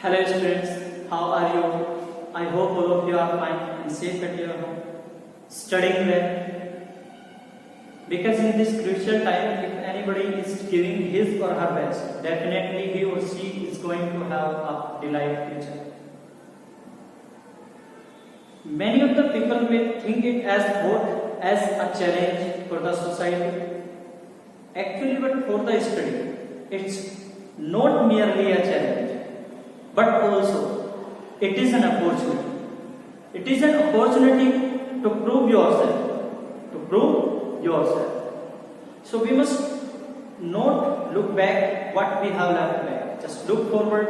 Hello students, how are you? I hope all of you are fine and safe at your home, studying well. Because in this crucial time, if anybody is giving his or her best, definitely he or she is going to have a delight future. Many of the people may think it as both as a challenge for the society. Actually, but for the study, it's not merely a challenge, but also it is an opportunity. It is an opportunity to prove yourself. To prove yourself. So we must not look back what we have left back. Just look forward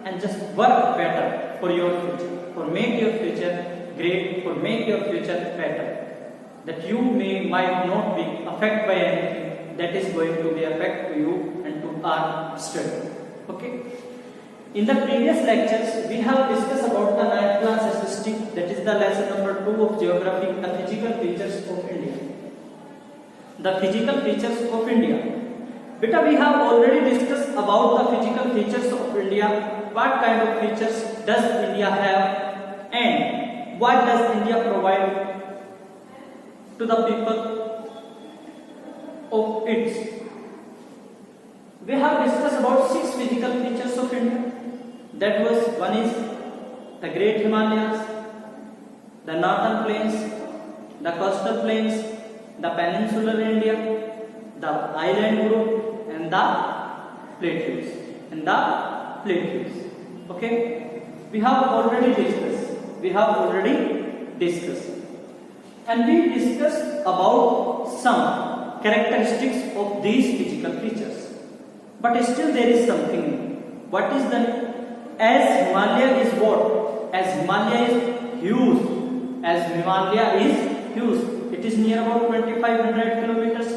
and just work better for your future. For make your future great. For make your future better. That you might not be affected by anything that is going to be affect to you and to our study. Okay. In the previous lectures, we have discussed about the 9th class statistic, that is the lesson number 2 of geography, the physical features of India. The physical features of India. Beta, we have already discussed about the physical features of India. What kind of features does India have and what does India provide to the people of its. We have discussed about 6 physical features of India. That was, one is the Great Himalayas, the Northern Plains, the Coastal Plains, the Peninsular India, the Island Group, and the Plateaus. Okay, we have already discussed. And we discussed about some characteristics of these physical features. But still there is something new. What is the new? As Himalaya is what? As Himalaya is huge. It is near about 2500 kilometers.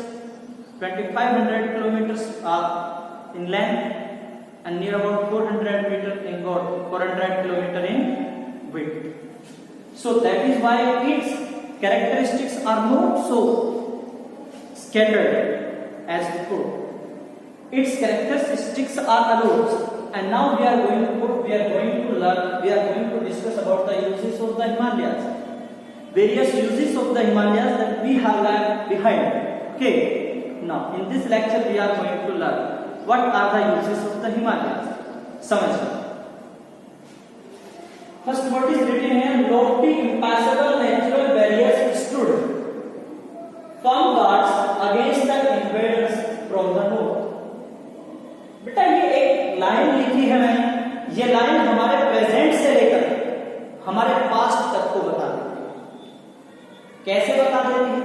2500 kilometers in length and near about 400 meter in 400 kilometer in width. So that is why its characteristics are not so scattered as before. Its characteristics are a lot. And now we are going to discuss about the uses of the Himalayas. Various uses of the Himalayas that we have left behind. Okay. Now in this lecture we are going to learn what are the uses of the Himalayas. समझिए. First, what is written here? Lofty, impassable natural barriers stood, firm guards against the invaders from the north. बेटा ये एक line लिखी है मैंने. ये line हमारे present से लेकर हमारे पास्ट तक को बता देती है. कैसे बता देती है?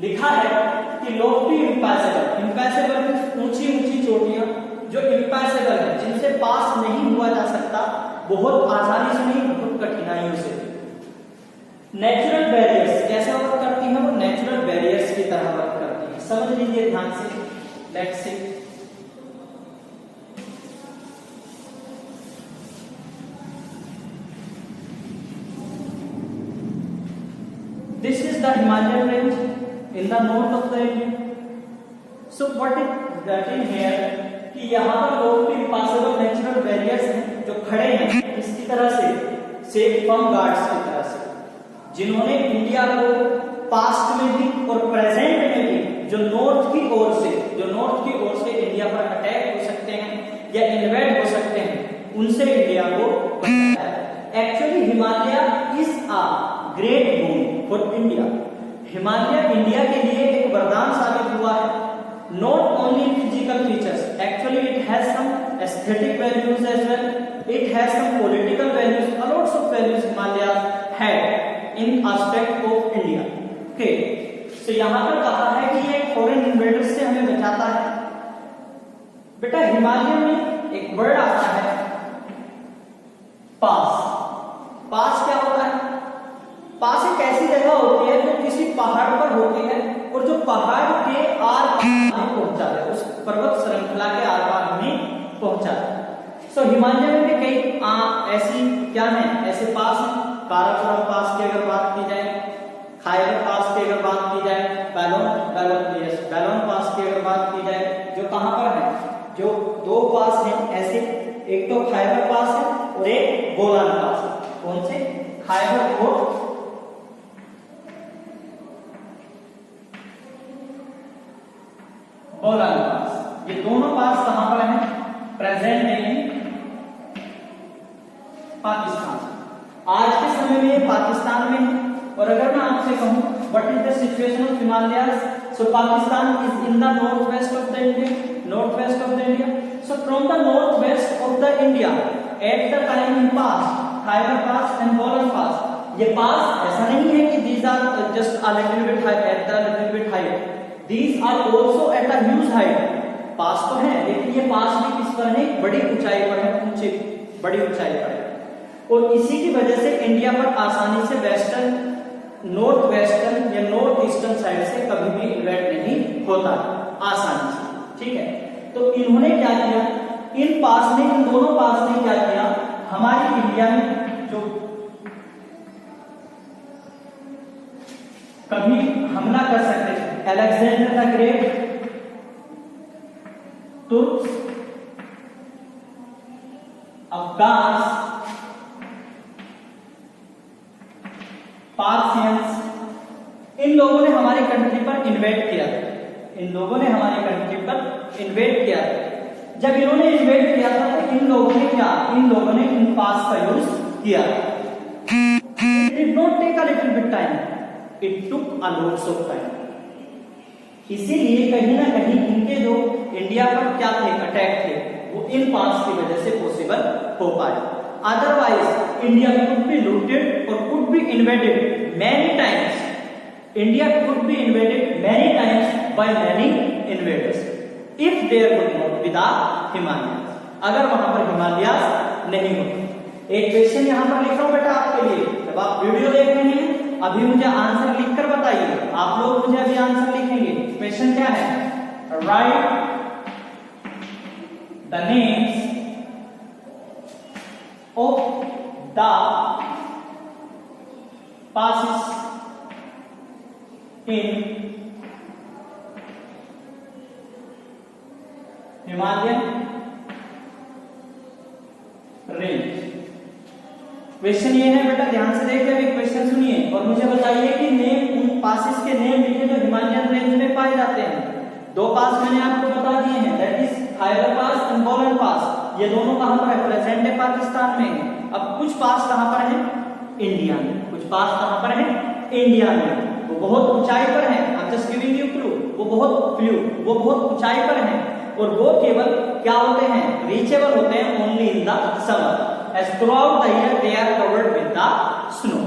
लिखा है कि लॉफ्टी इम्पैसेबल ऊंची चोटियां जो इम्पैसेबल है, जिनसे पास नहीं हुआ जा सकता, बहुत आसानी से नहीं, बहुत कठिनाइयों से. नेचुरल बैरियर्स कैसे वर्क करती है? वो नेचुरल बैरियर्स की तरह वर्क करती है. समझ लीजिए ध्यान से. Let's see. This is the Himalayan range in the north of the India. So what is that in here कि यहाँ पर lofty impassable natural barriers हैं जो खड़े हैं इसकी तरह से firm guards की तरह से, जिन्होंने इंडिया को पास्ट में भी और प्रेजेंट में भी जो नॉर्थ की ओर से इंडिया पर अटैक हो सकते हैं या इन्वेड हो सकते हैं, उनसे इंडिया को बचाया है. Actually Himalaya is a great boon for India. Himalaya India के लिए एक वरदान साबित हुआ है. Not only physical features, actually it has some aesthetic values as well, it has some political values, a lots of values Himalaya had in aspect of India. Okay, so यहां पर कहा है कि ये फॉरेन इन्वेडर्स से हमें बचाता है. बेटा हिमालय में एक वर्ड आता है पास. पास क्या होता है? पास एक ऐसी जगह होती है जो किसी पहाड़ पर होती है और जो पहाड़ के आर पार पहुंचा है, उस पर्वत श्रृंखला के आर पार हमें पहुंचा है. सो हिमालय में भी कई ऐसी क्या है, ऐसे पास हैं. काराकोरम पास की अगर बात की जाए, खाइबर पास की अगर बात की जाए, बैलोन पास की अगर बात की जाए, जो कहां पर है, जो दो पास हैं ऐसे, एक तो खाइबर पास बोलान पास। कौन से? खैबर और बोलान पास। ये दोनों पास कहां पर है? प्रेजेंट डे में पाकिस्तान। आज के समय में ये पाकिस्तान में है। और अगर मैं आपसे कहूं what is the situation of Himalayas, so Pakistan is in the north west of the India, north west of the India. So from the north west of the India at the time in pass Khyber pass and Bolan pass, ये pass ऐसा नहीं है कि these are just a little bit high at the little bit height, these are also at a huge height। पास तो है लेकिन ये पास भी किस पर है? बड़ी ऊंचाई पर है, ऊंची बड़ी ऊंचाई पर है। और इसी की वजह से इंडिया पर आसानी से वेस्टर्न, नॉर्थ वेस्टर्न या नॉर्थ ईस्टर्न साइड से कभी भी इन्वेट नहीं होता आसानी से, ठीक है। तो इन्होंने क्या किया, इन पास ने, इन दोनों पास ने क्या किया, हमारी इंडिया में जो कभी हमला कर सकते थे, अलेक्जेंडर द ग्रेट, तुर्क, अफगान, पार्सियंस, इन लोगों ने हमारी कंट्री पर इन्वेट किया था। इन लोगों ने हमारी कंट्री पर इन्वेट किया था। जब इन्होंने इन्वेट किया था तो इन लोगों ने क्या, इन लोगों ने इन पास का यूज किया। It did not take a little bit time, it took a lots of time. इसीलिए कहीं ना कहीं इनके जो इंडिया पर क्या थे, अटैक थे, वो इन पास की वजह से पॉसिबल हो पाए। Otherwise India could be looted और could be invaded many times. India could be invaded many times by many invaders if there would not be the Himalayas, अगर वहां पर हिमालयाज नहीं होते। एक क्वेश्चन यहां पर लिख रहा हूं बेटा आपके लिए, जब आप वीडियो देख रहे हैं अभी मुझे आंसर लिखकर बताइए। आप लोग मुझे अभी आंसर लिखेंगे। क्वेश्चन क्या है? Right the names of the passes in Himalayan range। Question ये है बेटा, ध्यान से देखिए, अभी क्वेश्चन सुनिए और मुझे बताइए कि नेम, उन पासेस के नेम लिखे जो हिमालयन रेंज में पाए जाते हैं। दो पास मैंने आपको बता दिए हैं, that is Khyber pass and Bolan pass. ये दोनों कहां पर है? प्रेजेंट है पाकिस्तान में। अब कुछ पास कहां पर है? इंडिया में। कुछ पास कहां पर है? इंडिया में। वो बहुत ऊंचाई पर है। I am just giving you clue, वो बहुत ऊंचाई पर है और वो केवल क्या होते हैं? रीचेबल होते हैं only in the summer, as throughout the year they are covered with the snow.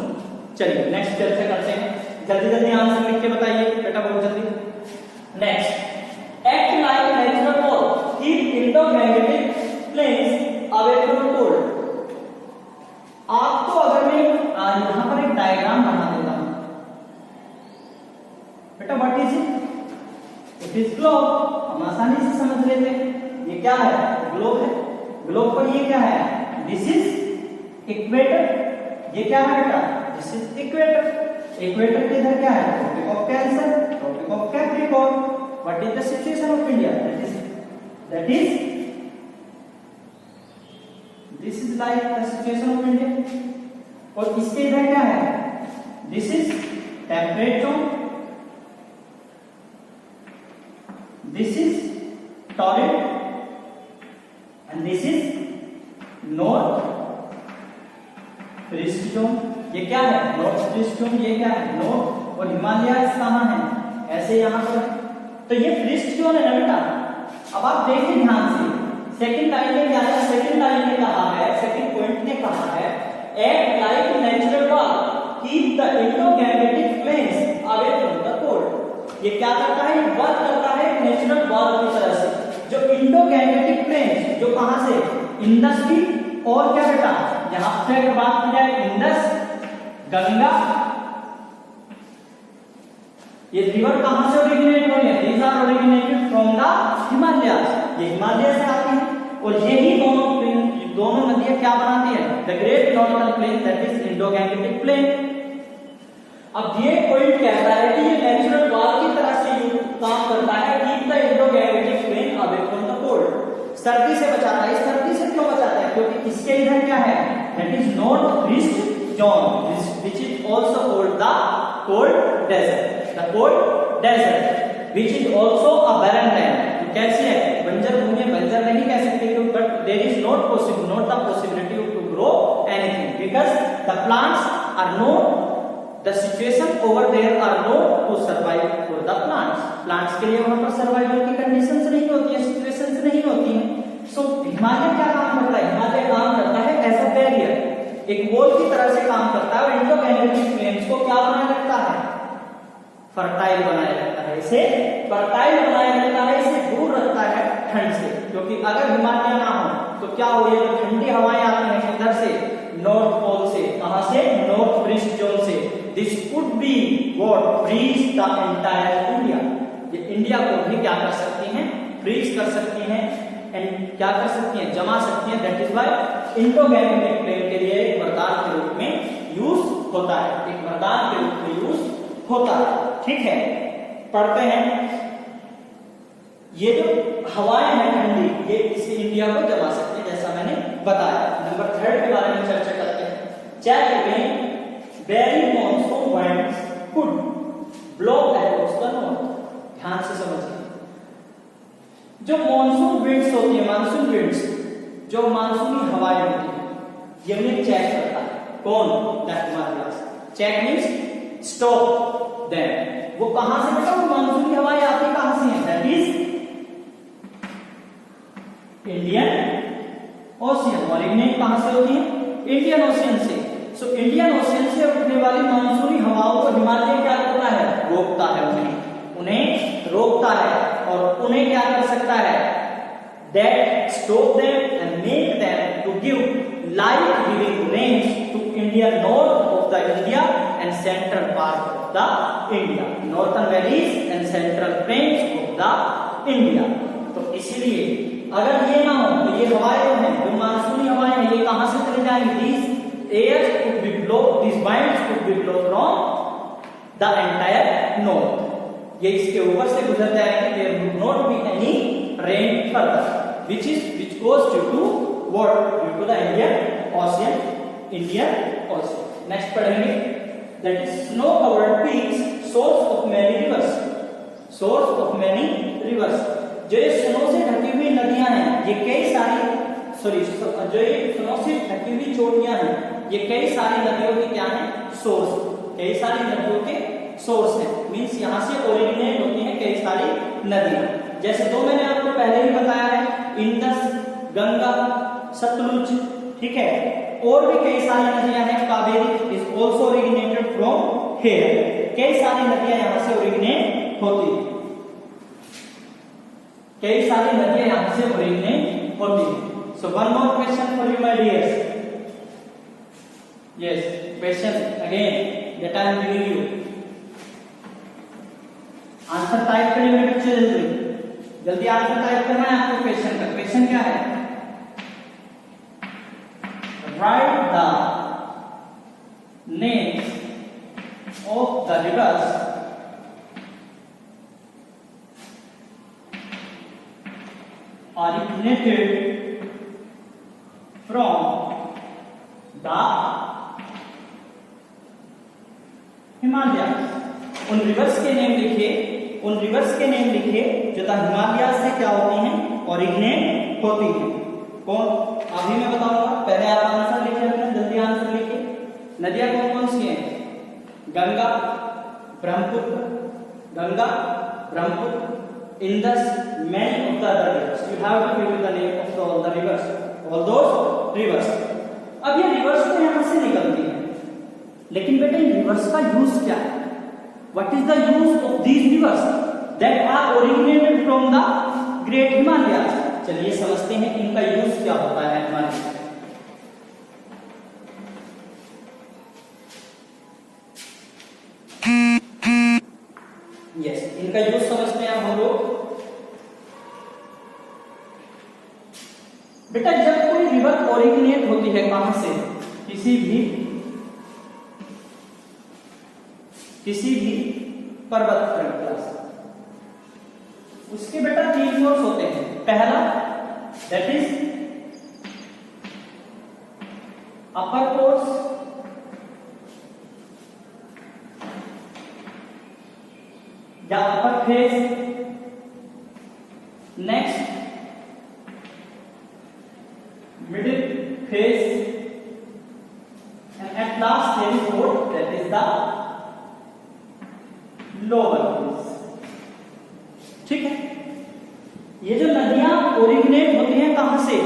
चलिए नेक्स्ट चर्चा करते हैं। जल्दी जल्दी आंसर लिख के बताइए बेटा, बहुत जल्दी। Next, act like natural wall, keep Indo Gangetic plains away from cold. आपको अगर मैं यहां पर एक डायग्राम बना देता हूं बेटा, what is it? It is globe. हम आसानी से समझ लेते हैं ये क्या है, ग्लोब है। ग्लोब पर ये क्या है? This is equator. ये क्या है बेटा? This is equator. इक्वेटर के इधर क्या है? Tropic of cancer, tropic of capricorn. What is the situation of India? That is this is like the situation of India. और इसके इधर क्या है? This is temperate zone, this is torrid and this is north frost zone. ये क्या है? North frost zone. ये क्या है? नॉर्थ। और हिमालय कहां है? ऐसे यहां पर। तो ये फ्रिस्ट जोन है ना बेटा। अब आप देखिए ध्यान से, सेकंड लाइन में क्या है? सेकंड लाइन में कहा है, सेकंड पॉइंट ने कहा है, act like natural wall, keep the Indo Gangetic plains away from the cold. ये क्या करता है? वर्क करता है नेचुरल वॉल की तरह से। जो इंडो-गैंजेटिक प्लेन्स, जो कहां से? इंडस की, और क्या बेटा, यहां से अगर बात की जाए इंडस, गंगा, ये रिवर कहां से ओरिजिनेट हो रही है? These are originated from the Himalayas. ये हिमालय से आती है और यही दोनों नदियां क्या बनाती है? The great northern plain, that is Indo Gangetic plain. अब ये पॉइंट कहता है कि ये नेचुरल वॉल की तरह से काम करता है, keep the Indo-Gangetic away from the cold, सर्दी से बचाता है। इस सर्दी से क्यों बचाता है? क्योंकि इसके इधर क्या है, that is north east zone, which is also called the cold desert. The cold desert, which is also a barren land. तो कैसे है, बंजर भूमि बंजर नहीं कह सकते, but there is not the possibility to grow anything because the plants are not, the situation over there are not to survive for the plants के लिए वहां पर सर्वाइवल की कंडीशंस नहीं होती है, सिचुएशंस नहीं होती है. सो हिमालय क्या काम करता है, हिमालय काम करता है एज अ बैरियर, एक वॉल की तरह से काम करता है और इंडो गैंजेटिक प्लेन्स को क्या बनाए रखता है, फर्टाइल बनाए रखता है, इसे फर्टाइल बनाए रखता है, इसे दूर रखता है ठंड से. क्योंकि अगर हिमालय ना हो तो क्या हो, ये जो ठंडी हवाएं आती हैं किधर से, नॉर्थ पोल से, कहां से, नॉर्थ ईस्ट जोन से. This could be what, freeze the entire India. ये इंडिया को भी क्या कर सकती हैं, फ्रीज कर सकती हैं एंड क्या कर सकती हैं, जमा सकती हैं. That is why Indo Gangetic plain के लिए एक वरदान के रूप में यूज होता है, एक वरदान के रूप में यूज होता है. ठीक है, पढ़ते हैं. ये जो हवाएं हैं ठंडी, ये इस इंडिया को जमा सकते हैं जैसा मैंने बताया. नंबर 3 के बारे में चर्चा करते हैं. Check again, very monsoon winds could blow across the north. ध्यान से समझिए, जो मॉनसून विंड्स होती है, मानसून विंड्स, जो मानसूनी हवाएं होती है, ये उन्हें चेक करता है. कौन, that Himalayas. Check means stop them. वो कहां से, बेटा वो मानसूनी हवाएं आती कहां से हैं, दैट इज इंडियन ओशियन. और इन्हें कहां से होती है, इंडियन ओशियन से. सो इंडियन ओशियन से उठने वाली मानसूनी हवाओं को हिमालय क्या करता है, रोकता है, उन्हें रोकता है. और उन्हें क्या कर सकता है, that stop them and make them to give life giving range to India, north of the India and central part of the India, northern valleys and central plains of the India. तो इसलिए अगर ये ना हो तो ये हवाएं हैं, जो मानसूनी हवाएं हैं, ये कहां से चले जाएंगी, these airs could be blow, these winds could be blow from the entire north. ये इसके ऊपर से गुजर जाएंगे. there would not be any rain further, which goes due to what, due to the Indian Ocean. Next पढ़ेंगे, that is snow covered peaks, source of many rivers. जो ये snow से ढकी हुई नदियां हैं, ये कई सारी, जो ये स्नो से ढकी हुई चोटियां हैं, ये कई सारी नदियों की क्या है, सोर्स, कई सारी नदियों के सोर्स है. मींस यहां से ओरिजिनेट होती हैं कई सारी नदियां. जैसे दो मैंने आपको पहले ही बताया है, इंडस, गंगा, सतलुज. ठीक है, और भी कई सारी नदियां हैं. Kaveri is also originated from here. कई सारी नदियां यहां से ओरिजिनेट होती हैं, कई सारी नदियां यहां से ओरिजिनेट होती हैं. So one more question for you my dears. Yes, question again that I am giving you. Answer type करिए मेरे बच्चे, जल्दी आंसर टाइप करना है आपको क्वेश्चन का. क्वेश्चन क्या है, right the names of the reverse originated from the Himalayas. उन रिवर्स के नेम लिखिए, उन रिवर्स के नेम लिखिए जो द हिमालयास से क्या होती हैं, ओरिजिनेट होती हैं. कौन, अभी मैं बताऊंगा, पहले आप आंसर लिखिए अपना, जल्दी आंसर लिखिए. नदियां कौन कौन सी हैं, Ganga, Brahmaputra, Indus, many of the other rivers. You have to give me the name of all the rivers, all those rivers. अब ये रिवर्स तो यहां से निकलती है, लेकिन बेटा इन रिवर्स का यूज क्या है, what is the use of these rivers that are originated from the great Himalayas. चलिए समझते हैं इनका यूज क्या होता है हमारे. यस, इनका यूज समझते हैं हम लोग. बेटा जब कोई रिवर ओरिजिनेट होती है कहां से, किसी भी पर्वत श्रृंखला से, उसके बेटा 3 सोर्स होते हैं. पहला दैट इज अपर कोर्स, या अपर face, next middle face, and at last there is what, that is the lower face. ठीक है, ये जो नदियां ओरिजिनेट होती हैं कहां से?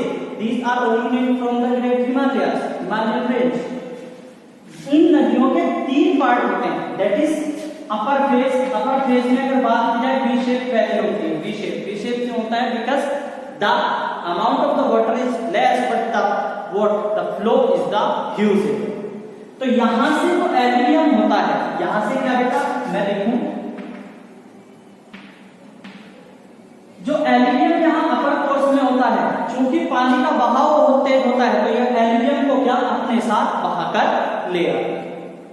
These are originate from the Great Himalayas, Himalayan range. इन नदियों के 3 पार्ट होते हैं, that is upper face. Upper face में अगर बात की जाए वी शेप वैली होती है. वी शेप क्यों होता है? Because the amount of the water is less but the flow is the huge. तो यहां से जो एल्यूवियम होता है, यहां से क्या बेटा मैं लिखूं, जो एल्यूवियम यहाँ अपर कोर्स में होता है, चूंकि पानी का बहाव बहुत तेज होता है, तो यह एल्यूवियम को क्या अपने साथ बहाकर ले आता है.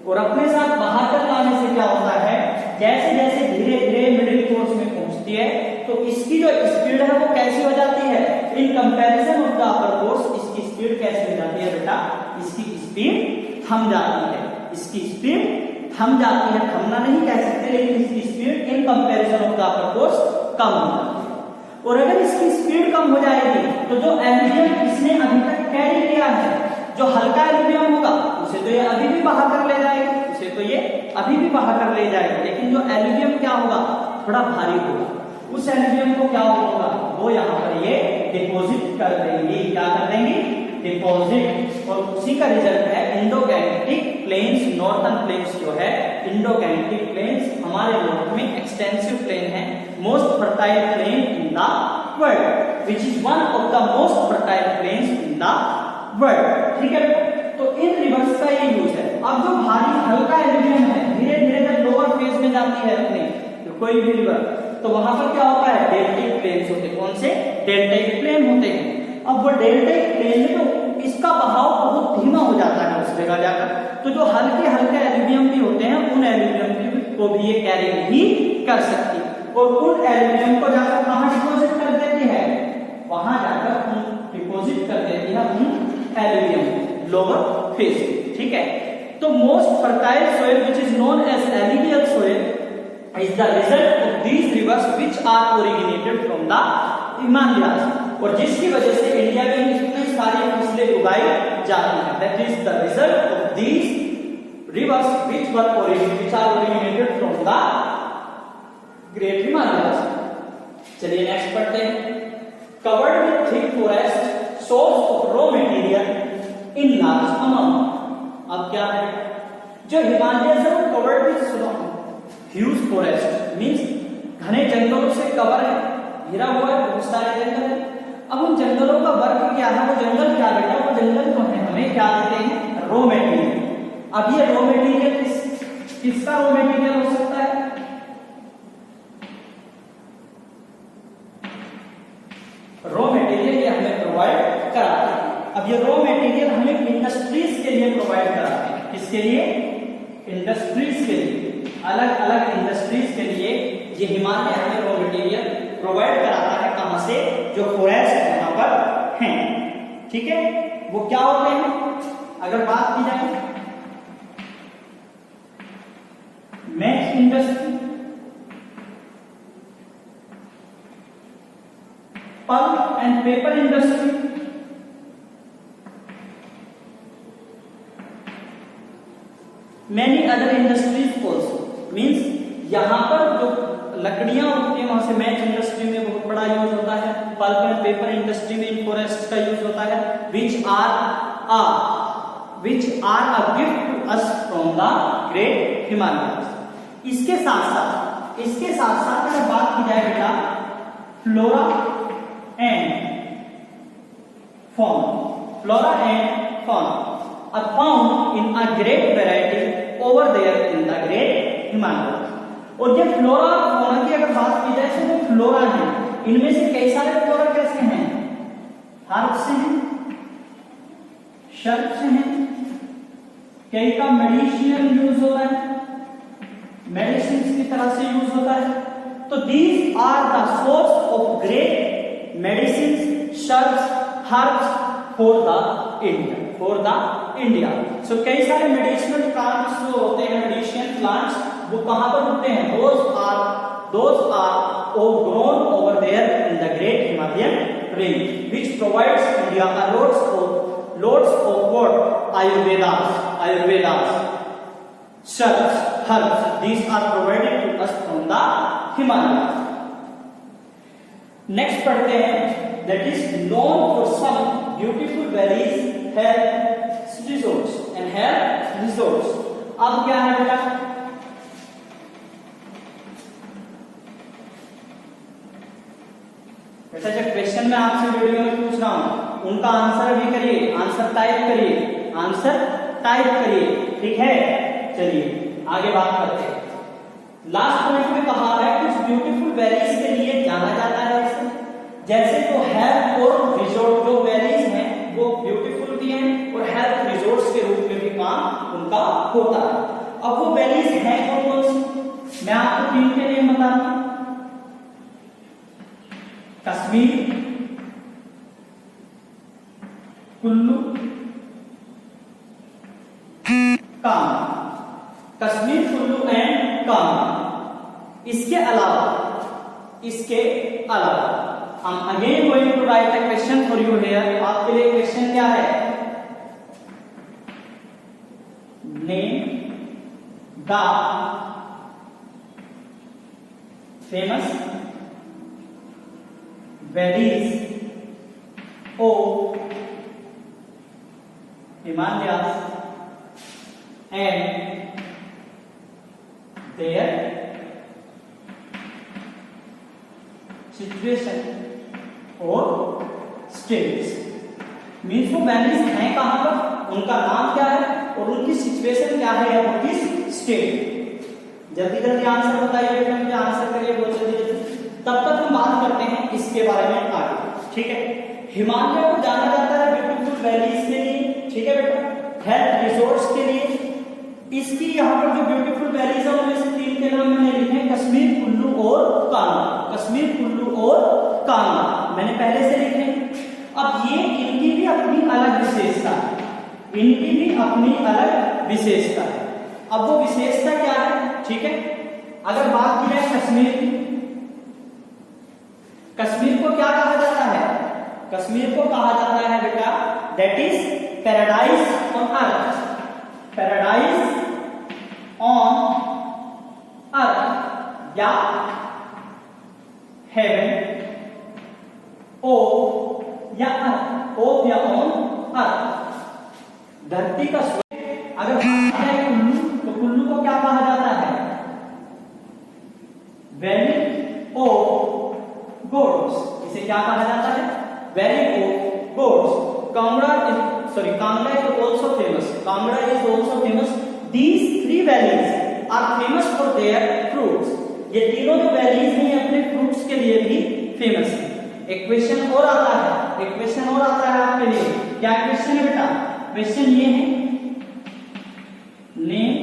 और अपने साथ बहाकर लाने से क्या होता है, जैसे जैसे धीरे धीरे मिडिल कोर्स में पहुंचती है, तो इसकी जो स्पीड है वो कैसी हो जाती है? इन comparison of the upper course इसकी स्पीड कैसी हो जाती है बेटा? इसकी स्पीड थम जाती है. इसकी स्पीड थम जाती है, थमना नहीं कह सकते, लेकिन इसकी speed in comparison of the upper course कम हो जाती है. और अगर इसकी स्पीड कम हो जाएगी तो जो एल्यूवियम इसने अभी तक कैरी किया है, जो हल्का एल्यूवियम होगा उसे तो ये अभी भी बहा कर ले जाएगी, उसे तो ये अभी भी बहा कर ले जाएगी. लेकिन जो एल्यूवियम क्या होगा, थोड़ा भारी होगा, उस एल्यूवियम को क्या होगा, वो यहाँ पर ये डिपॉजिट कर देंगे. क्या कर देंगे? डिपॉजिट. और उसी का रिजल्ट है इंडोगैंगटिक प्लेन्स. नॉर्थर्न प्लेन्स जो है, इंडोगैंगटिक प्लेन्स हमारे नॉर्थ में एक्सटेंसिव प्लेन है, most fertile plain in the world, which is one of the most fertile planes in the world. ठीक है, तो इन रिवर्स का ये यूज है. अब जो भारी हल्का एल्यूवियम है, धीरे धीरे जब लोअर फेज में जाती है अपने तो कोई भी रिवर, तो वहां पर क्या होता है? डेल्टिक प्लेन्स होते हैं. कौन से? डेल्टिक प्लेन होते हैं. अब वो डेल्टिक प्लेन में तो इसका बहाव बहुत धीमा हो जाता है उस जगह जाकर, तो जो हल्के हल्के एल्यूवियम भी होते हैं, उन एल्यूवियम को भी ये कैरी नहीं कर सकती, और उन एल्यूवियम को जाकर कहां डिपॉजिट कर देती है? वहां जाकर उन डिपॉजिट कर देती है उन एल्यूवियम लोअर फेस. ठीक है, तो most fertile soil which is known as alluvial soil is the result of these rivers which are originated from the Himalayas. और जिसकी वजह से इंडिया में इतने सारी फसलें उगाई जाती हैं. That is the result of these rivers which are originated from the Great Himalayas. चलिए नेक्स्ट पढ़ते हैं. Covered with thick forest, source of raw material in large amount. अब क्या है? जो हिमालय से वो covered with huge forest means घने जंगलों से कवर है, घिरा हुआ है, बहुत सारे जंगल है. अब उन जंगलों का वर्क क्या है? वो जंगल क्या बेटा? वो जंगल जो है हमें क्या देते हैं? Raw material. अब ये रॉ मटेरियल किसका रॉ मटेरियल हो सकता है? रॉ मटेरियल ये हमें प्रोवाइड कराते हैं. अब ये रॉ मटेरियल हमें इंडस्ट्रीज के लिए प्रोवाइड कराते हैं. किसके लिए? इंडस्ट्रीज के लिए. अलग अलग इंडस्ट्रीज के लिए ये हिमालय हमें रॉ मटेरियल प्रोवाइड कराता है. कहां से? जो फॉरेस्ट यहां पर हैं. ठीक है, वो क्या होते हैं? अगर बात की जाए match industry, pulp and paper industry, many other industries also. Means यहाँ पर जो लकड़ियां उगती हैं वहां से मैच इंडस्ट्री में बहुत बड़ा यूज होता है, पल्प एंड पेपर इंडस्ट्री में फॉरेस्ट का यूज होता है, which are a gift to us from the Great Himalayas. इसके साथ साथ अगर बात की जाए बेटा flora and fauna are found in a great variety over there in the Great Himalayas. और ये फ्लोरा और फौना की अगर बात की जाए तो वो फ्लोरा है, इनमें से कई सारे फ्लोरा कैसे हैं? हर्ब से हैं, शर्ब से हैं, कई का मेडिसिनल यूज होता है, मेडिसिन की तरह से यूज होता है. तो these are the source of great medicine, shrubs, herbs, for the India. So कई सारे मेडिसिनल प्लांट्स जो होते हैं, मेडिसिनल प्लांट्स, वो कहां पर होते हैं? those are all grown over there in the great Himalayan range, which provides India a loads of what? Ayurvedas, herbs. These are provided to us from the Himalayas. Next पढ़ते हैं, that is known for some beautiful valleys, health resorts. अब क्या है बेटा? बेटा जो question मैं आपसे वीडियो में पूछ रहा हूं उनका आंसर भी करिए, आंसर टाइप करिए, ठीक है? चलिए आगे बात करते हैं। लास्ट पॉइंट में कहा है कुछ ब्यूटीफुल वैलीज के लिए जाना जाता है इसे, जैसे तो हेल्थ और रिजोर्ट, जो वैलीज हैं वो ब्यूटीफुल भी हैं और हेल्थ रिजोर्ट्स के रूप में भी काम उनका होता है। अब वो वैलीज हैं कौन सी? मैं आपको 3 के नेम बताता हूं। कश्मीर, कुल्लू, कांगड़ा। कश्मीर, कुल्लू एंड कांगड़ा। इसके अलावा हम again going to write a question for you here. आपके लिए क्वेश्चन क्या है? Name the famous valleys of Himalayas and their situation or states। मीन्स वो वैलीज हैं कहां पर, उनका नाम क्या है और उनकी सिचुएशन क्या है या वो किस स्टेट। जल्दी आंसर बताइए बेटा, मुझे आंसर करिए बहुत जल्दी। तब तक हम बात करते हैं इसके बारे में आगे, ठीक है? हिमालय को जाना जाता है ब्यूटीफुल वैलीज के लिए, ठीक है बेटा, हेल्थ रिसोर्ट्स के लिए। इसकी यहाँ पर जो ब्यूटीफुल वैलीज है उनमें से 3 के नाम मैंने लिखे हैं, कश्मीर, कुल्लू और कांगड़ा। मैंने पहले से लिखे। अब ये इनकी भी अपनी अलग विशेषता है, अब वो विशेषता क्या है, ठीक है? अगर बात की जाए कश्मीर को क्या कहा जाता है? कश्मीर को कहा जाता है बेटा that is paradise on earth या हेवन या ऑन अर्थ, धरती का स्वर्ग। अगर कुल्लू तो कुल्लू को क्या कहा जाता है? Valley of gods. इसे क्या कहा जाता है? Valley of gods. Kangra is also famous. These 3 valleys are famous for their fruits। ये तीनों जो वैलीज हैं अपने फ्रूट्स के लिए भी फेमस है। एक क्वेश्चन और आता है आपके लिए। क्या क्वेश्चन है बेटा? क्वेश्चन ये है, name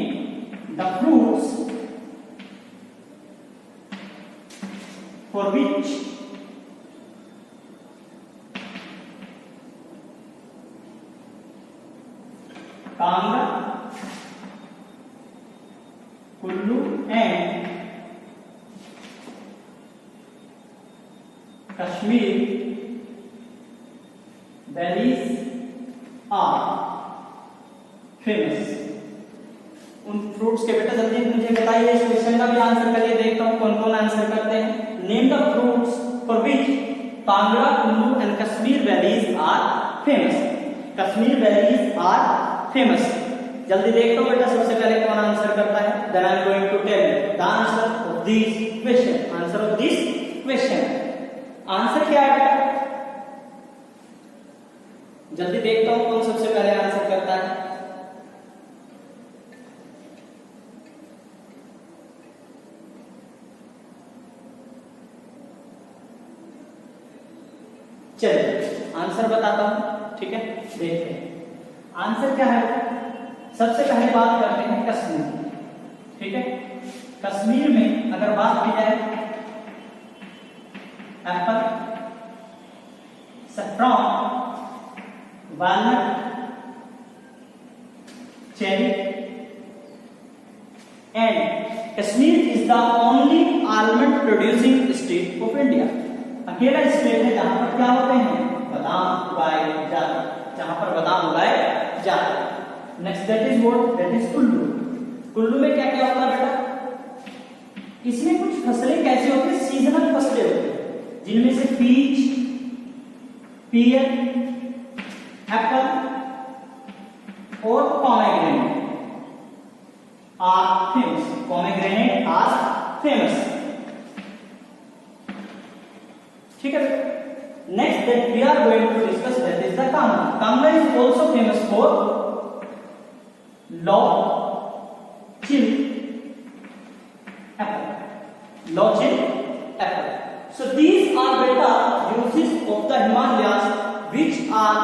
the fruits for which Kangra, Kullu and Kashmir valleys are famous. उन फ्रूट्स के बेटा जल्दी मुझे बताइए, इस क्वेश्चन का भी आंसर करिए, देखता हूं कौन कौन आंसर करते हैं। Name the fruits for which Kangra, Kullu and Kashmir valleys are famous. Kashmir valleys are famous. जल्दी देखता हूं बेटा सबसे पहले कौन आंसर करता है। Then I am going to tell the answer of this question. Answer क्या है बेटा? जल्दी देखता हूं कौन सबसे पहले आंसर करता है। चलिए आंसर बताता हूं, ठीक है? देखते हैं आंसर क्या है। सबसे पहले बात करते हैं कश्मीर, ठीक है? कश्मीर में अगर बात की जाए Apple, saffron, walnut, cherry, and Kashmir is the only almond producing state of India. अकेला स्टेट है जहां पर क्या होते हैं, बादाम उगाए जाते हैं, जहां पर बादाम उगाए जाते हैं। Next that is what, that is Kullu. Kullu में क्या क्या होता है बेटा, इसमें कुछ फसलें कैसी होती है, सीजनल फसलें होती है, जिनमें से पीच, पियर, एप्पल और pomegranate are famous. Pomegranate are famous, ठीक है। Next that we are going to discuss that is the कामला। कामला इज आल्सो फेमस फॉर लॉ चिल एप्पल, लॉ चिल apple. So these are beta uses of the Himalayas which are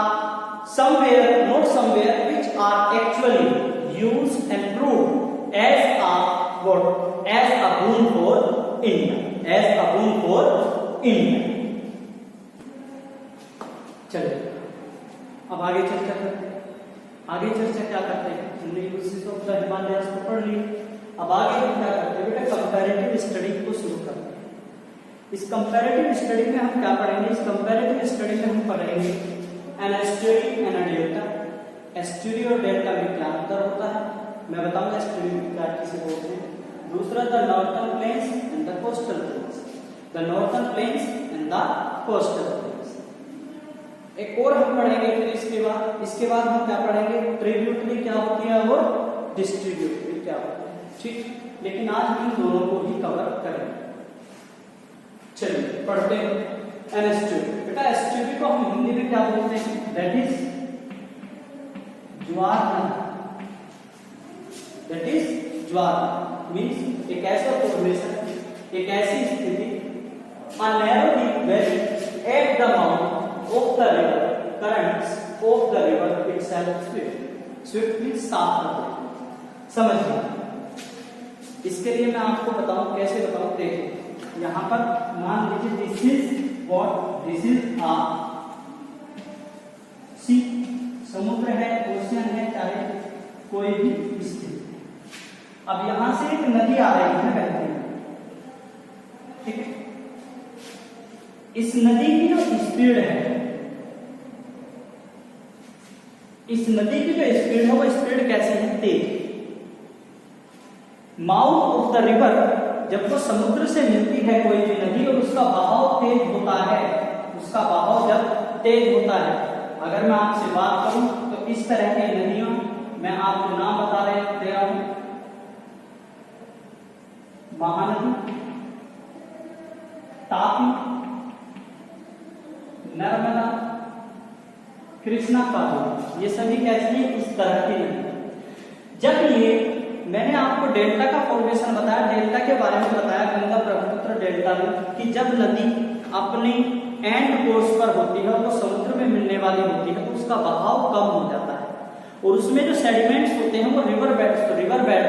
somewhere, not somewhere, which are actually used and proved as a what? As a boon for India, as a boon for India. चलिए अब आगे चर्चा करते हैं। आगे चर्चा क्या करते हैं, हमने यूजेस ऑफ द हिमालयास को पढ़ लिया। अब आगे हम क्या करते हैं बेटा, कंपैरेटिव स्टडी को शुरू करते हैं। इस कंपैरेटिव स्टडी में हम क्या पढ़ेंगे, इस कंपैरेटिव स्टडी में हम पढ़ेंगे एन एस्टुरी एंड अ डेल्टा। एस्टुरी और डेल्टा में क्या अंतर होता है, मैं बताऊंगा एस्टुरी क्या किसे बोलते हैं। दूसरा the northern plains and the coastal plains, the northern plains and the coastal plains. एक और हम पढ़ेंगे फिर इसके बाद हम क्या पढ़ेंगे, ट्रिब्यूटरी क्या होती है और डिस्ट्रीब्यूटरी क्या होती है, ठीक। लेकिन आज हम इन दोनों को ही कवर करेंगे। चलिए पढ़ते हैं एन एस्टुरी। बेटा एस्टुरी को हम हिंदी में क्या बोलते हैं, दैट इज ज्वार नदी, दैट इज ज्वार मींस एक ऐसा फॉर्मेशन, एक ऐसी स्थिति, a narrow deep valley at the mouth of the river, currents of the river itself swift means साफ करते, समझिए। इसके लिए मैं आपको बताऊं, कैसे बताऊं, देखिए यहां पर मान लीजिए this is what, this is a sea, समुद्र है, ओशियन है, चाहे कोई भी स्थिति। अब यहां से एक नदी आ रही है, बहती है, ठीक है। इस नदी की जो स्पीड है, इस नदी की जो स्पीड है वो स्पीड कैसी है, तेज। माउथ ऑफ द रिवर, जब वो समुद्र से मिलती है कोई भी नदी और उसका बहाव तेज होता है, उसका बहाव जब तेज होता है, अगर मैं आपसे बात करूं तो इस तरह की नदियों, मैं आपको नाम बता दे रहा हूं, महानदी, तापी, नर्मदा, कृष्णा, कावेरी, ये सभी कैसी है, इस तरह की नदी। जब ये मैंने आपको डेल्टा का फॉर्मेशन बताया, डेल्टा के बारे में बताया गंगा ब्रह्मपुत्र डेल्टा में, कि जब नदी अपनी एंड कोर्स पर होती है, वो समुद्र में मिलने वाली होती है, तो उसका बहाव कम हो जाता है और उसमें जो सेडिमेंट्स होते हैं वो रिवर बेड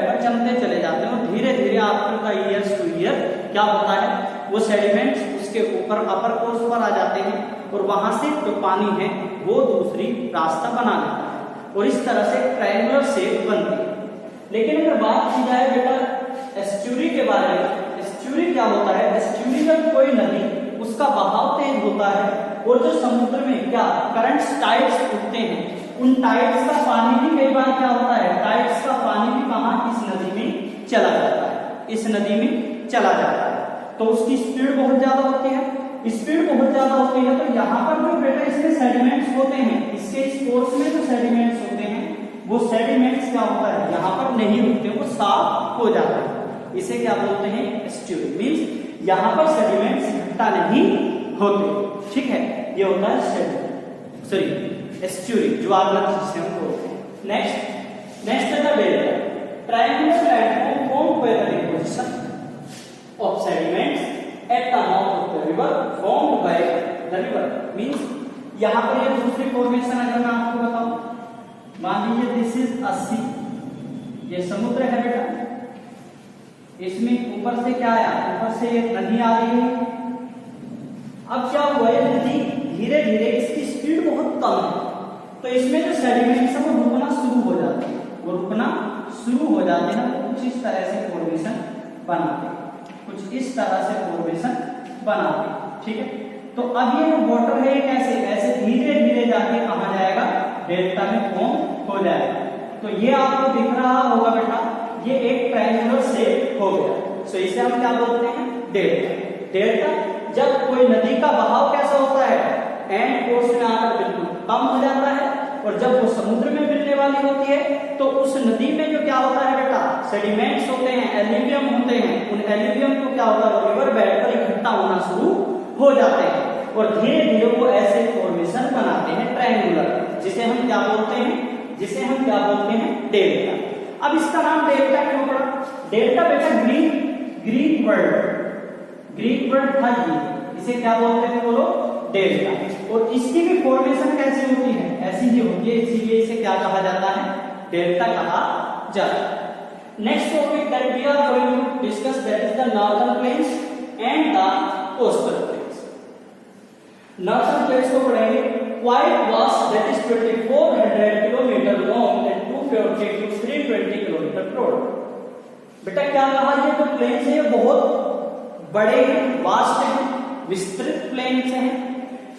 पर जमते चले जाते हैं और धीरे धीरे after the years two year क्या होता है, वो सेडिमेंट्स उसके ऊपर अपर कोर्स पर आ जाते हैं और वहां से जो पानी है वो दूसरी रास्ता बना लेता है और इस तरह से ट्रायंगुलर शेप बनती है। लेकिन अगर बात की जाए बेटा एस्टुरी के बारे में, एस्टुरी क्या होता है, एस्टुरी जब कोई नदी उसका बहाव तेज होता है और जो समुद्र में क्या करंट्स, टाइड्स उठते हैं, उन टाइड्स का पानी भी कई बार क्या होता है, टाइड्स का पानी भी कहां, इस नदी में चला जाता है, इस नदी में चला जाता है, तो उसकी स्पीड बहुत ज्यादा होती है। स्पीड बहुत ज्यादा होती है तो यहाँ पर जो बेटा इसमें सेडिमेंट्स होते हैं, इसके इस कोर्स में जो सेडिमेंट्स होते हैं वो सेडिमेंट्स क्या होता है, यहाँ पर नहीं होते, वो साफ हो जाता है। इसे क्या बोलते हैं, एस्टुरी मींस यहाँ पर सेडिमेंट्स इकट्ठा नहीं होते, ठीक है। ये होता है एस्टुरी, ज्वार नदी जिसे हम बोलते हैं। नेक्स्ट है the delta. Triangular platform formed by the deposition of sediments at the mouth of the river formed by the river means यहाँ पर ये दूसरी फॉर्मेशन अगर मैं आपको बताऊं, मान लीजिए दिस इज अ सी, ये समुद्र है बेटा, इसमें ऊपर से क्या आया, ऊपर से एक नदी आ रही है। अब क्या हुआ, ये नदी धीरे धीरे, इसकी स्पीड बहुत कम है, तो इसमें जो सेडिमेंट्स है वो रुकना शुरू हो जाते हैं, वो रुकना शुरू हो जाते हैं, वो कुछ इस तरह से फॉर्मेशन बनाते हैं, कुछ इस तरह से फॉर्मेशन बनाते हैं, ठीक है। तो अब ये जो वाटर है ये कैसे ऐसे धीरे धीरे जाके कहाँ जाएगा, डेल्टा में फॉर्म हो जाएगा। तो ये आपको दिख रहा होगा बेटा, ये एक ट्रायंगुलर शेप हो गया। सो इसे हम क्या बोलते हैं, डेल्टा। डेल्टा जब कोई नदी का बहाव कैसा होता है, एंड कोर्स में आकर बिल्कुल कम हो जाता है, और जब वो समुद्र में मिलने वाली होती है तो उस नदी में जो क्या होता है बेटा, सेडिमेंट्स होते हैं, एल्यूवियम होते हैं, उन एल्यूवियम को क्या होता है, रिवर बेड पर इकट्ठा होना शुरू हो जाते हैं और धीरे धीरे वो ऐसे फॉर्मेशन बनाते हैं ट्रायंगुलर, जिसे हम क्या बोलते हैं, जिसे हम क्या बोलते हैं, डेल्टा। अब इसका नाम डेल्टा क्यों पड़ा, डेल्टा बेटा ग्रीक वर्ड था ये, इसे क्या बोलते हैं बोलो, डेल्टा। और इसकी भी फॉर्मेशन कैसी होती है, ऐसी ही होती है, इसीलिए इसे क्या कहा जाता है, डेल्टा कहा जाता है। Next topic that we are going to discuss that is the northern plains and the coastal plains. Northern plains को पढ़ेंगे, quite vast that is 2400 kilometre long and 240 to 320 kilometre broad. बेटा क्या कहा, ये जो प्लेन्स है बहुत बड़े हैं, वास्ट हैं, विस्तृत प्लेन्स हैं।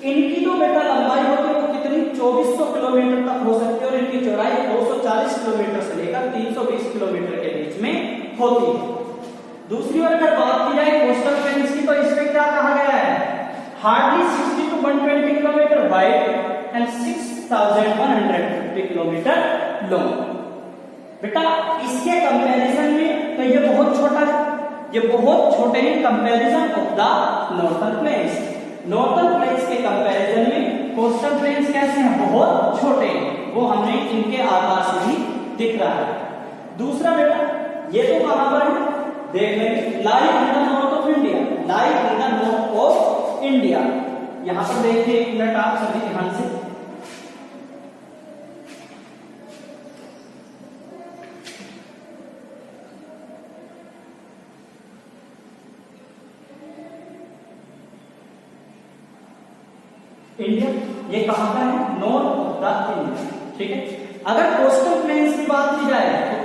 इनकी जो बेटा लंबाई होती है वो कितनी 2400 किलोमीटर तक हो सकती है और इनकी चौड़ाई 240 किलोमीटर से लेकर 320 किलोमीटर के बीच में होती है। दूसरी ओर अगर बात की जाए कोस्टल प्लेन्स की, तो इसमें क्या कहा गया है, hardly 60 to 120 kilometre wide and 6150 kilometre long. बेटा इसके कंपैरिजन में तो ये बहुत छोटा है, ये बहुत छोटे हैं comparison of the northern plains. Northern plains के कंपैरिजन में कोस्टल प्लेन्स कैसे हैं, बहुत छोटे हैं, वो हमने इनके आकार से ही दिख रहा है। दूसरा बेटा ये तो कहां पर है, देख लेंगे, lie in the north of India, lie in the north of India. यहां पर देखिए एक मिनट आप सभी ध्यान से, इंडिया ये कहां पर है, नॉर्थ ऑफ द इंडिया, ठीक है। अगर कोस्टल प्लेन्स की बात की जाए तो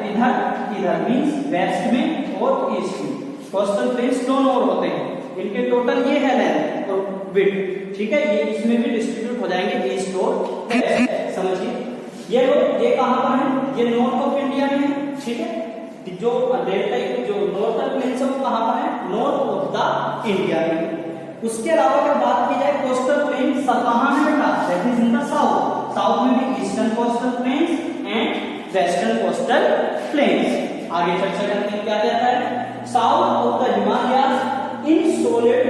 इधर मींस वेस्ट में और ईस्ट में कोस्टल प्लेन्स दोनों ओर होते हैं, इनके टोटल ये है लेंथ और विड्थ, ठीक है। ये इसमें भी डिस्ट्रीब्यूट हो जाएंगे ईस्ट और वेस्ट, समझिए। ये कहां पर है, ये नॉर्थ ऑफ इंडिया में है, ठीक है। जो डेल्टा जो नॉर्थर्न प्लेन्स है वो कहां पर है, नॉर्थ ऑफ द इंडिया में। उसके अलावा अगर बात की जाए कोस्टल प्लेन कहां है बेटा, that is in the south, south में भी eastern coastal plains and western coastal planes. आगे चर्चा करते हैं क्या कहता है, south of the Himalayas in solid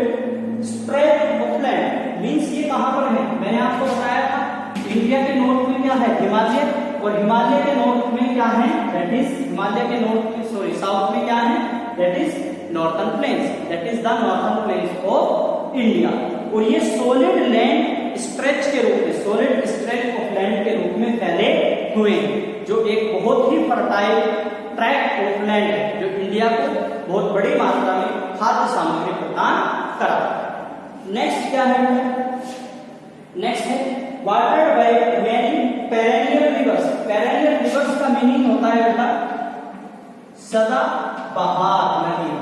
stretch of land, means ये कहां पर है, मैंने आपको बताया था इंडिया के नॉर्थ में क्या है, हिमालय, और हिमालय के नॉर्थ में क्या है, दैट इज हिमालय के नॉर्थ में सॉरी साउथ में क्या है, that is northern plains, that is the northern plains of India. और ये सॉलिड लैंड स्ट्रेच के रूप में, सॉलिड स्ट्रेच ऑफ लैंड के रूप में फैले हुए हैं, जो एक बहुत ही फर्टाइल ट्रैक्ट ऑफ लैंड है, जो इंडिया को बहुत बड़ी मात्रा में खाद्य सामग्री प्रदान करा। नेक्स्ट क्या है, नेक्स्ट है watered by many perennial reverse. Perennial reverse का मीनिंग होता है बेटा सदाबहार नदी।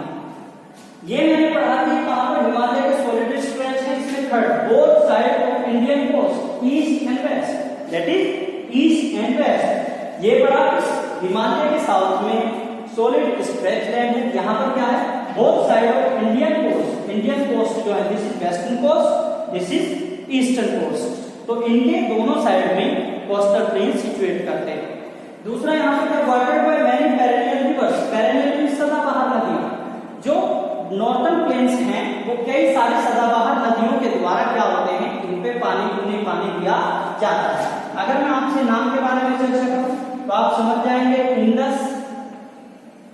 ये मैंने पढ़ा कि कहां पर, हिमालय के सॉलिड स्ट्रेच है, इसमें third both side of Indian coast east and west, that is east and west. ये पढ़ा कि हिमालय के साउथ में सॉलिड स्ट्रेच लैंड है, यहां पर क्या है, both side of Indian coast, Indian coast जो है this is western coast, this is eastern coast. तो इनके दोनों साइड में कोस्टल प्लेन सिचुएट करते हैं। दूसरा यहाँ पे watered by many perennial reverse, perennial means सदाबहार नदियां, जो नॉर्थर्न प्लेन्स हैं वो कई सारी सदाबहार नदियों के द्वारा क्या होते हैं, इन पे पानी दिया जाता है। अगर मैं आपसे नाम के बारे में चर्चा करूं तो आप समझ जाएंगे, इंडस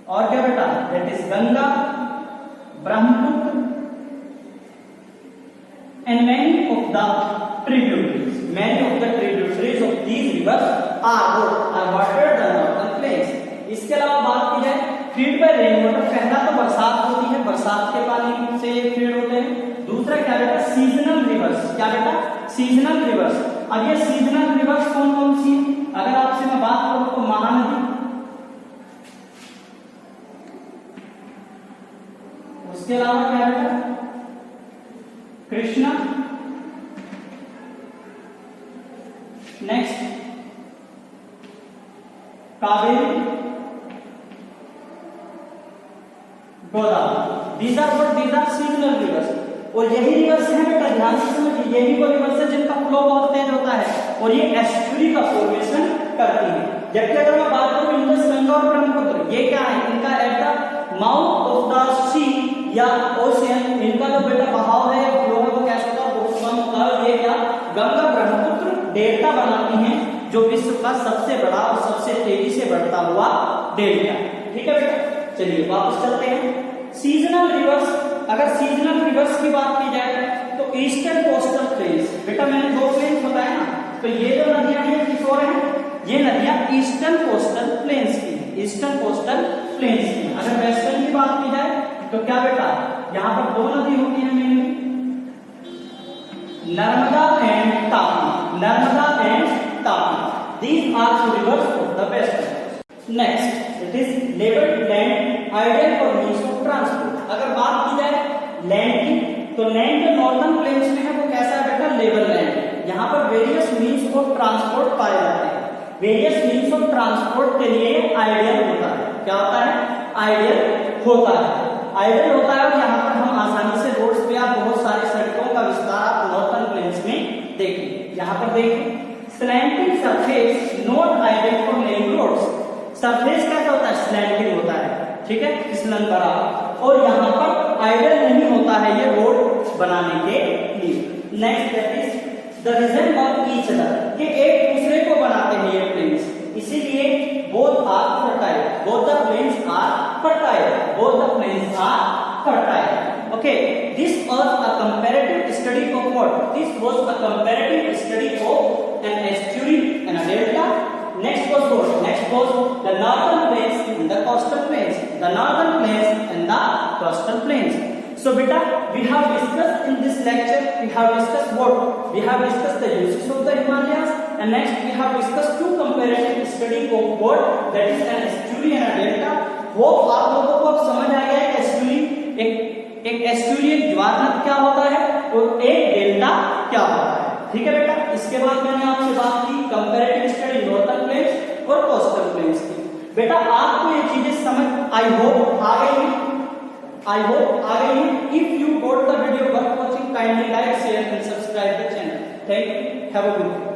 और क्या बेटा, that is Ganga, Brahmaputra and many of the tributaries, many of the tributaries of these rivers are watered the northern plains. इसके अलावा बात की जाए फीड बाय रेन वाटर, पहला तो बरसात होती है, बरसात के पानी से फीड होते हैं। दूसरा क्या बेटा, सीजनल रिवर्स, क्या बेटा, सीजनल रिवर्स अब ये सीजनल रिवर्स कौन कौन सी है? अगर आपसे मैं बात करूं तो महानदी, उसके अलावा क्या बेटा? Krishna, next Kaveri, Godavari. These are seasonal rivers। और यही रिवर्स है बेटा, ध्यान से समझिए, यही वो रिवर्स है जिनका फ्लो बहुत तेज होता है और ये एस्चुरी का फॉर्मेशन करती है। जबकि अगर मैं बात करूं इंडस, गंगा और ब्रह्मपुत्र, ये क्या है? इनका at the mouth of the sea या ओशियन, इनका जो बेटा बहाव है या फ्लो है वो कैसा होता है? बहुत कम होता है। ये क्या? गंगा ब्रह्मपुत्र डेल्टा बनाती हैं, जो विश्व का सबसे बड़ा और सबसे तेजी से बढ़ता हुआ डेल्टा। ठीक है बेटा, चलिए वापस चलते हैं। सीजनल रिवर्स, अगर सीजनल रिवर्स की बात की जाए तो ईस्टर्न कोस्टल प्लेन्स, बेटा मैंने दो प्लेन्स बताए ना, तो ये जो नदियां हैं किस और हैं? ये नदियां ईस्टर्न कोस्टल प्लेन्स की, ईस्टर्न कोस्टल प्लेन्स की। अगर वेस्टर्न की बात की जाए तो क्या बेटा? यहाँ पर दो नदी होती है mainly, Narmada and Tapi, Narmada and Tapi. These are the rivers of the western coast. Next, it is level land, ideal for means of transport. अगर बात की जाए लैंड की, तो लैंड जो नॉर्दर्न प्लेन्स में है वो कैसा है बेटा? Level land. यहाँ पर वेरियस मीन्स ऑफ ट्रांसपोर्ट पाए जाते हैं। वेरियस मीन्स ऑफ ट्रांसपोर्ट के लिए आइडियल होता है। क्या होता है? आइडियल होता है, आइडियल होता है। और यहाँ पर हम आसानी से रोड्स पे आप बहुत सारी सड़कों का विस्तार आप नॉर्दर्न प्लेन्स में देखेंगे। यहाँ पर देखिए, slanting surface not ideal for laying roads. Surface कैसा होता है? स्लैंटिंग होता है, ठीक है, फिसलन बड़ा, और यहाँ पर आइडियल नहीं होता है ये रोड बनाने के लिए। Next that is the resemble each other, ये एक दूसरे को बनाते हैं ये प्लेन्स, इसीलिए both are fertile, both the plains are fertile, both the plains are fertile. Okay, this was a comparative study of what? This was a comparative study of an estuary and a delta. Next was what? Next was the northern plains and the coastal plains. The northern plains and the coastal plains. So beta, we have discussed in this lecture, we have discussed what? We have discussed the uses of the Himalayas, and next we have discussed two comparative study of what? That is an estuary and a delta. Hope आप लोगों को अब समझ आ गया है estuary एक estuary, एक ज्वार नद क्या होता है और एक डेल्टा क्या होता है। ठीक है बेटा, इसके बाद मैंने आपसे बात की कंपैरेटिव स्टडी नॉर्दर्न प्लेन्स और कोस्टल प्लेन्स की। बेटा आपको ये चीजें समझ आई होप आ गई हैं। If you got the video worth watching, kindly like, share and subscribe the channel. Thank you, have a good day.